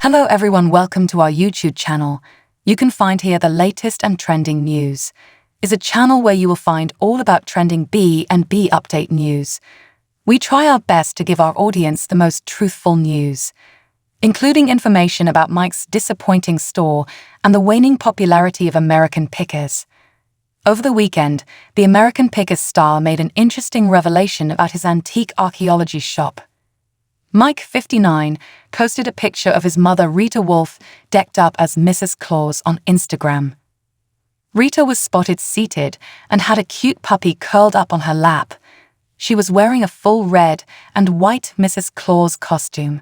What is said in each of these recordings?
Hello everyone, welcome to our YouTube channel. You can find here the latest and trending news. It's a channel where you will find all about trending B and B update news. We try our best to give our audience the most truthful news, including information about Mike's disappointing store and the waning popularity of American Pickers. Over the weekend, the American Pickers star made an interesting revelation about his antique archaeology shop. Mike, 59, posted a picture of his mother Rita Wolfe decked up as Mrs. Claus on Instagram. Rita was spotted seated and had a cute puppy curled up on her lap. She was wearing a full red and white Mrs. Claus costume.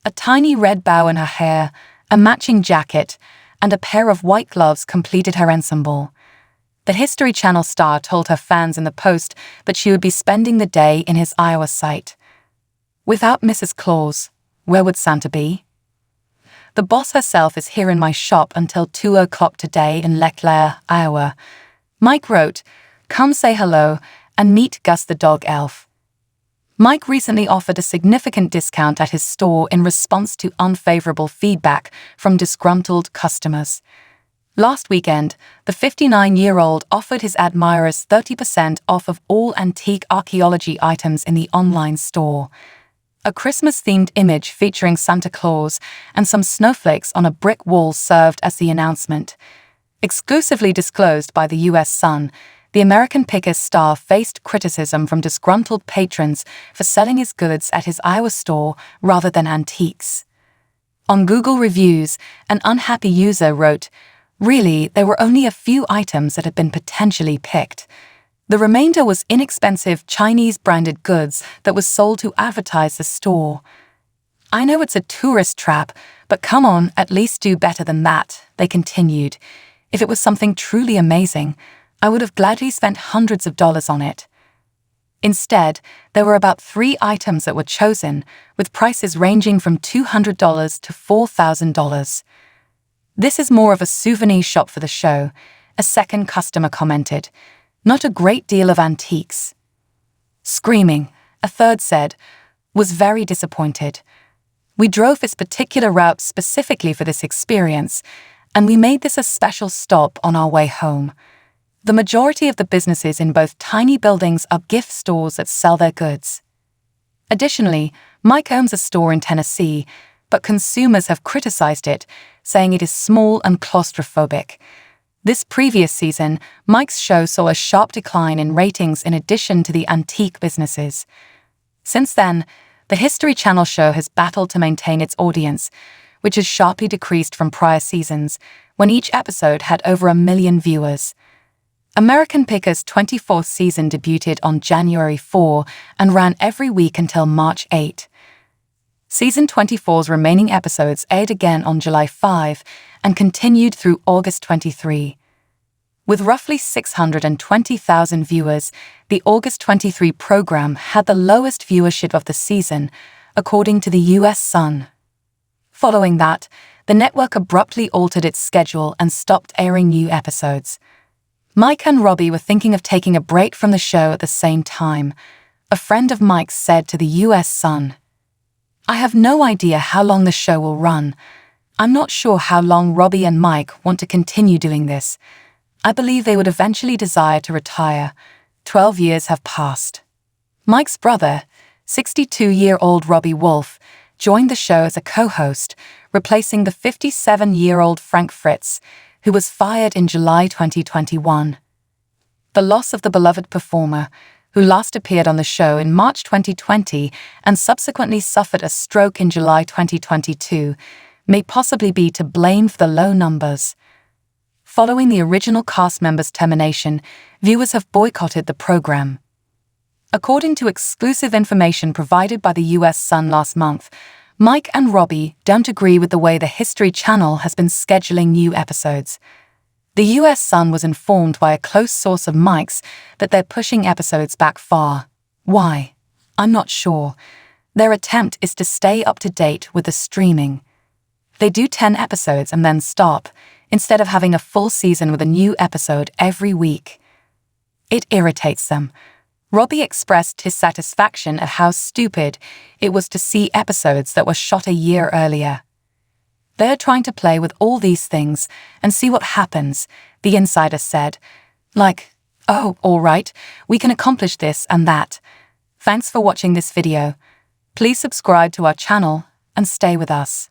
A tiny red bow in her hair, a matching jacket, and a pair of white gloves completed her ensemble. The History Channel star told her fans in the post that she would be spending the day in his Iowa site. Without Mrs. Claus, where would Santa be? The boss herself is here in my shop until 2 o'clock today in LeClaire, Iowa. Mike wrote, "Come say hello and meet Gus the dog elf." Mike recently offered a significant discount at his store in response to unfavorable feedback from disgruntled customers. Last weekend, the 59-year-old offered his admirers 30% off of all antique archaeology items in the online store. A Christmas-themed image featuring Santa Claus and some snowflakes on a brick wall served as the announcement. Exclusively disclosed by the U.S. Sun, the American Pickers star faced criticism from disgruntled patrons for selling his goods at his Iowa store rather than antiques. On Google Reviews, an unhappy user wrote, "Really, there were only a few items that had been potentially picked. The remainder was inexpensive Chinese-branded goods that was sold to advertise the store. I know it's a tourist trap, but come on, at least do better than that," they continued. "If it was something truly amazing, I would have gladly spent hundreds of dollars on it." Instead, there were about 3 items that were chosen, with prices ranging from $200 to $4,000. "This is more of a souvenir shop for the show," a second customer commented. "Not a great deal of antiques." "Screaming," a third said, "was very disappointed. We drove this particular route specifically for this experience, and we made this a special stop on our way home. The majority of the businesses in both tiny buildings are gift stores that sell their goods." Additionally, Mike owns a store in Tennessee, but consumers have criticized it, saying it is small and claustrophobic. This previous season, Mike's show saw a sharp decline in ratings in addition to the antique businesses. Since then, the History Channel show has battled to maintain its audience, which has sharply decreased from prior seasons, when each episode had over 1 million viewers. American Pickers' 24th season debuted on January 4 and ran every week until March 8. Season 24's remaining episodes aired again on July 5 and continued through August 23. With roughly 620,000 viewers, the August 23 program had the lowest viewership of the season, according to the U.S. Sun. Following that, the network abruptly altered its schedule and stopped airing new episodes. Mike and Robbie were thinking of taking a break from the show at the same time, a friend of Mike's said to the U.S. Sun. "I have no idea how long the show will run. I'm not sure how long Robbie and Mike want to continue doing this. I believe they would eventually desire to retire. 12 years have passed." Mike's brother, 62-year-old Robbie Wolfe, joined the show as a co-host, replacing the 57-year-old Frank Fritz, who was fired in July 2021. The loss of the beloved performer, who last appeared on the show in March 2020 and subsequently suffered a stroke in July 2022, may possibly be to blame for the low numbers. Following the original cast members' termination, viewers have boycotted the program. According to exclusive information provided by the U.S. Sun last month, Mike and Robbie don't agree with the way the History Channel has been scheduling new episodes. The U.S. Sun was informed by a close source of Mike's that they're pushing episodes back far. Why? I'm not sure. Their attempt is to stay up to date with the streaming. They do 10 episodes and then stop, instead of having a full season with a new episode every week. It irritates them. Robbie expressed his satisfaction at how stupid it was to see episodes that were shot a year earlier. They're trying to play with all these things and see what happens, the insider said. Like, oh, all right, we can accomplish this and that. Thanks for watching this video. Please subscribe to our channel and stay with us.